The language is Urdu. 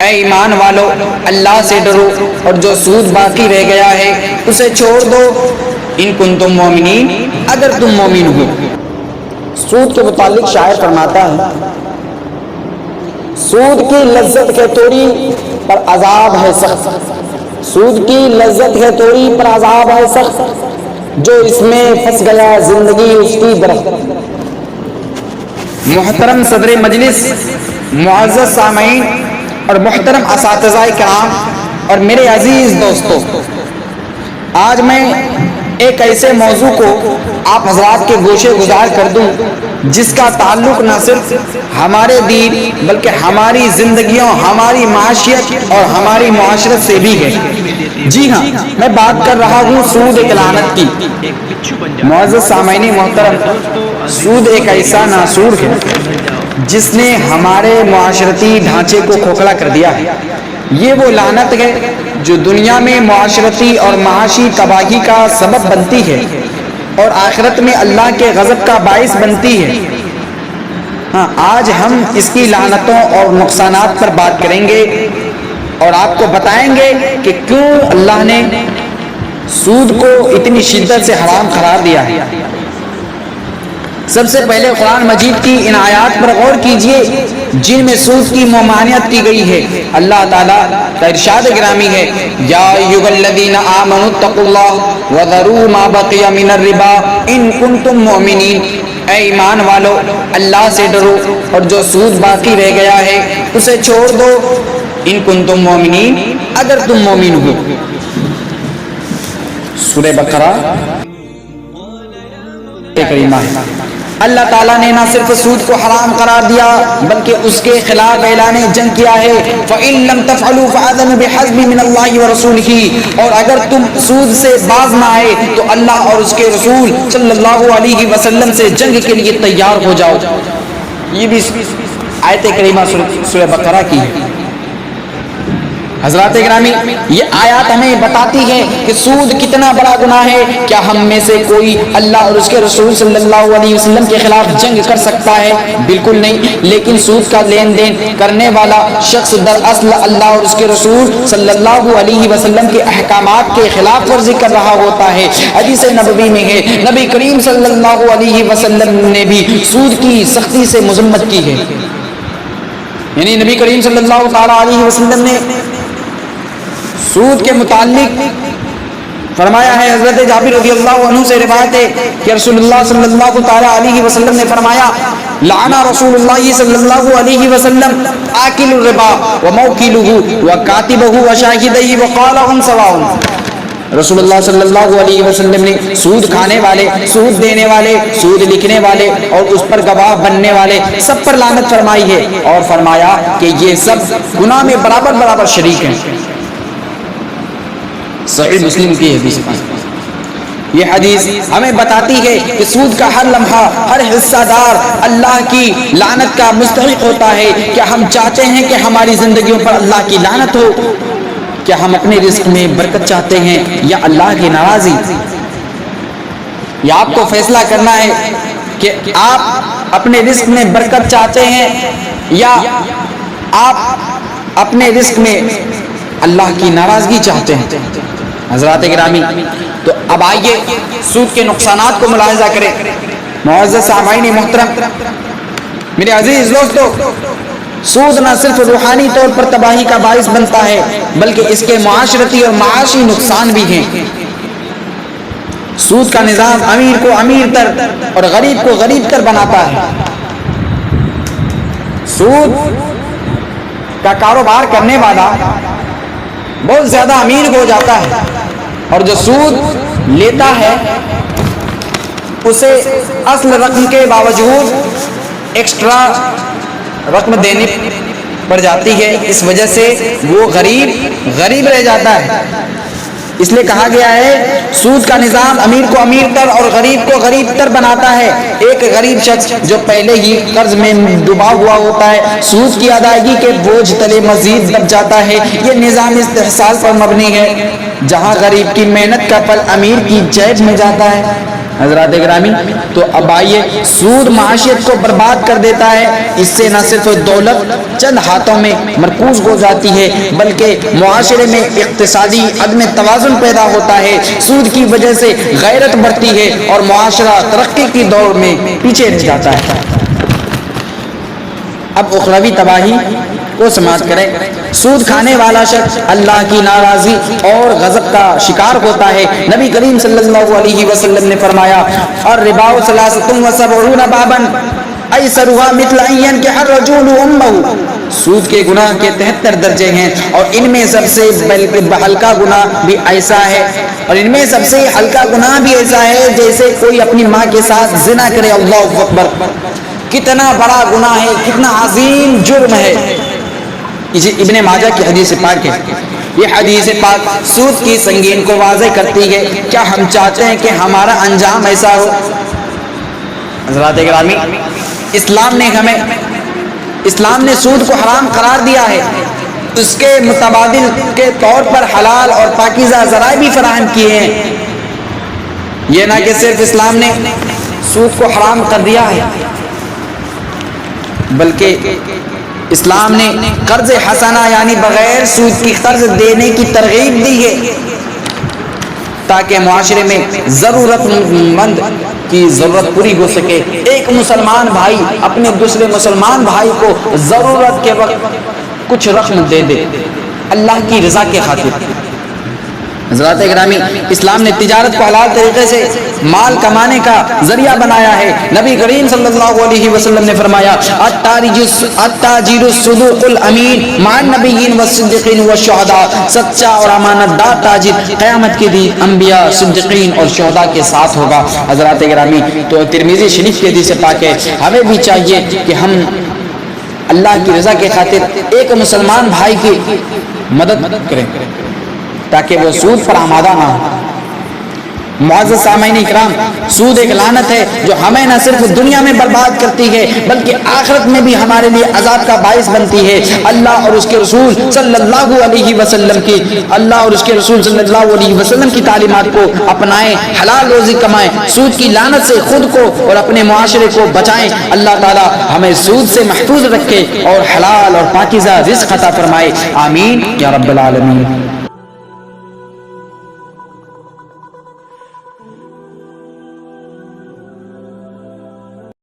اے ایمان والو اللہ سے ڈرو اور جو سود باقی رہ گیا ہے اسے چھوڑ دو ان کنتم مومنین اگر تم مومن ہو۔ سود کے متعلق شاعر فرماتا ہے سود کی لذت ہے تھوڑی پر عذاب ہے سخت، سود کی لذت ہے تھوڑی پر عذاب ہے سخت، جو اس میں پھنس گیا زندگی اس کی درخت۔ محترم صدر مجلس، معزز سامعین اور محترم اساتذہ کرام اور میرے عزیز دوستو، آج میں ایک ایسے موضوع کو آپ حضرات کے گوشے گزار کر دوں جس کا تعلق نہ صرف ہمارے دین بلکہ ہماری زندگیوں، ہماری معاشیت اور ہماری معاشرت سے بھی ہے۔ جی ہاں، میں بات کر رہا ہوں سود ایک لعنت کی۔ معزز سامعین محترم، سود ایک ایسا ناسور ہے جس نے ہمارے معاشرتی ڈھانچے کو کھوکھلا کر دیا ہے۔ یہ وہ لعنت ہے جو دنیا میں معاشرتی اور معاشی تباہی کا سبب بنتی ہے اور آخرت میں اللہ کے غضب کا باعث بنتی ہے۔ ہاں، آج ہم اس کی لعنتوں اور نقصانات پر بات کریں گے اور آپ کو بتائیں گے کہ کیوں اللہ نے سود کو اتنی شدت سے حرام قرار دیا ہے۔ سب سے پہلے قرآن مجید کی ان آیات پر غور کیجئے جن میں سود کی ممانعت کی گئی ہے۔ اللہ تعالیٰ کا ارشاد گرامی ہے یا ایھا الذین آمنوا اتقوا اللہ وذروا ما بقی من الربا ان کنتم مؤمنین، اے ایمان والو اللہ سے ڈرو اور جو سود باقی رہ گیا ہے اسے چھوڑ دو ان کنتم مؤمنین اگر تم مومن ہو۔ سورہ بقرہ کریمہ ہے۔ اللہ تعالیٰ نے نہ صرف سود کو حرام قرار دیا بلکہ اس کے خلاف اعلان جنگ کیا ہے فَإِن لَمْ تَفْعَلُوا فَأَذَنُوا بِحَرْبٍ مِّنَ اللَّهِ وَرَسُولِهِ، اور اگر تم سود سے باز نہ آئے تو اللہ اور اس کے رسول صلی اللہ علیہ وسلم سے جنگ کے لیے تیار ہو جاؤ۔ یہ بھی آیت کریمہ سورہ بقرہ کی ہے۔ حضرات گرامی، یہ آیات ہمیں بتاتی ہے کہ سود کتنا بڑا گناہ ہے۔ کیا ہم میں سے کوئی اللہ اور اس کے رسول صلی اللہ علیہ وسلم کے خلاف جنگ کر سکتا ہے؟ بالکل نہیں، لیکن سود کا لین دین کرنے والا شخص دراصل اللہ اور اس کے رسول صلی اللہ علیہ وسلم کے احکامات کے خلاف ورزی کر رہا ہوتا ہے۔ حدیث نبوی میں ہے نبی کریم صلی اللہ علیہ وسلم نے بھی سود کی سختی سے مذمت کی ہے۔ یعنی نبی کریم صلی اللہ تعالی علیہ وسلم نے سود کے متعلق فرمایا ہے، حضرت جابر رضی اللہ عنہ سے روایت ہے کہ رسول اللہ صلی اللہ تعالی علیہ وسلم نے فرمایا لعن رسول اللہ صلی اللہ علیہ وسلم آکل الربا وموکلہ وکاتبہ وشاہدہ وقال هم سواء۔ رسول اللہ صلی اللہ علیہ وسلم نے سود کھانے والے، سود دینے والے، سود لکھنے والے اور اس پر گواہ بننے والے سب پر لعنت فرمائی ہے اور فرمایا کہ یہ سب گناہ میں برابر برابر شریک ہیں۔ صحیح مسلم کی حدیث۔ یہ حدیث ہمیں بتاتی ہے کہ سود کا ہر لمحہ، ہر حصہ دار اللہ کی لعنت کا مستحق ہوتا ہے۔ کیا ہم چاہتے ہیں کہ ہماری زندگیوں پر اللہ کی لعنت ہو؟ کیا ہم اپنے رزق میں برکت چاہتے ہیں یا اللہ کی ناراضی؟ یہ آپ کو فیصلہ کرنا ہے کہ آپ اپنے رزق میں برکت چاہتے ہیں یا آپ اپنے رزق میں اللہ کی ناراضگی چاہتے ہیں۔ حضرات گرامی، تو اب آئیے سود کے نقصانات کو ملاحظہ کریں۔ معزز سامعین محترم، میرے عزیز دوستو، سود نہ صرف روحانی طور پر تباہی کا باعث بنتا ہے بلکہ اس کے معاشرتی اور معاشی نقصان بھی ہیں۔ سود کا نظام امیر کو امیر تر اور غریب کو غریب تر بناتا ہے۔ سود کا کاروبار کرنے والا بہت زیادہ امیر ہو جاتا ہے اور جو سود لیتا ہے اسے اصل رقم کے باوجود ایکسٹرا رقم دینی پڑ جاتی ہے، اس وجہ سے وہ غریب رہ جاتا ہے۔ اس لیے کہا گیا ہے سود کا نظام امیر کو امیر تر اور غریب کو غریب تر بناتا ہے۔ ایک غریب شخص جو پہلے ہی قرض میں ڈوبا ہوا ہوتا ہے سود کی ادائیگی کے بوجھ تلے مزید دب جاتا ہے۔ یہ نظام استحصال پر مبنی ہے، جہاں غریب کی محنت کا پھل امیر کی جیب میں جاتا ہے حضرات گرامی، تو اب آئیے، سود معاشیت کو برباد کر دیتا ہے. اس سے نہ صرف دولت چند ہاتھوں میں مرکوز ہو جاتی ہے بلکہ معاشرے میں اقتصادی عدم توازن پیدا ہوتا ہے. سود کی وجہ سے غیرت بڑھتی ہے اور معاشرہ ترقی کی دوڑ میں پیچھے رہ جاتا ہے. اب اخروی تباہی کو سماعت کریں. سود کھانے والا شخص اللہ کی ناراضی اور غضب کا شکار ہوتا ہے. نبی کریم صلی اللہ علیہ وسلم نے فرمایا، الربا ثلاثۃ وسبعون بابا ایسرها مثل ان ينكح الرجل امه. سود کے گناہ کے 73 درجے ہیں اور ان میں سب سے ہلکا گناہ بھی ایسا ہے، اور ان میں سب سے ہلکا گناہ بھی ایسا ہے جیسے کوئی اپنی ماں کے ساتھ زنا کرے. اللہ اکبر! کتنا بڑا گناہ ہے، کتنا عظیم جرم ہے. ابن ماجہ کی حدیث پاک ہے. یہ حدیث پاک سود کی سنگین کو واضح کرتی ہے. کیا ہم چاہتے ہیں کہ ہمارا انجام ایسا ہو؟ حضرات گرامی، اسلام نے سود کو حرام قرار دیا ہے. اس کے متبادل کے طور پر حلال اور پاکیزہ ذرائع بھی فراہم کیے ہیں. یہ نہ کہ صرف اسلام نے سود کو حرام کر دیا ہے بلکہ اسلام نے قرض حسنہ یعنی بغیر سود کی قرض دینے کی ترغیب دی ہے تاکہ معاشرے میں ضرورت مند کی ضرورت پوری ہو سکے. ایک مسلمان بھائی اپنے دوسرے مسلمان بھائی کو ضرورت کے وقت کچھ رقم دے دے اللہ کی رضا کے خاطر. حضرات گرامی، اسلام نے تجارت کو حلال طریقے سے مال کمانے کا ذریعہ بنایا ہے. نبی کریم صلی اللہ علیہ وسلم نے فرمایا، التاجر الصدوق الامین مع النبیین والصدیقین والشہداء. سچا اور امانت دار تاجر قیامت کے دن انبیاء، صدیقین اور شہداء کے ساتھ ہوگا. حضرات گرامی، تو ترمذی شریف کے حدیث پاک ہے، ہمیں بھی چاہیے کہ ہم اللہ کی رضا کے خاطر ایک مسلمان بھائی کی مدد کریں تاکہ وہ سود پر آمادہ نہ ہو. معزز سامعین اکرام، سود ایک لعنت ہے جو ہمیں نہ صرف دنیا میں برباد کرتی ہے بلکہ آخرت میں بھی ہمارے لیے عذاب کا باعث بنتی ہے. اللہ اور اس کے رسول صلی اللہ علیہ وسلم کی تعلیمات کو اپنائیں، حلال روزی کمائیں، سود کی لعنت سے خود کو اور اپنے معاشرے کو بچائیں. اللہ تعالی ہمیں سود سے محفوظ رکھے اور حلال اور پاکیزہ رزق عطا فرمائے. آمین یا رب العالمین.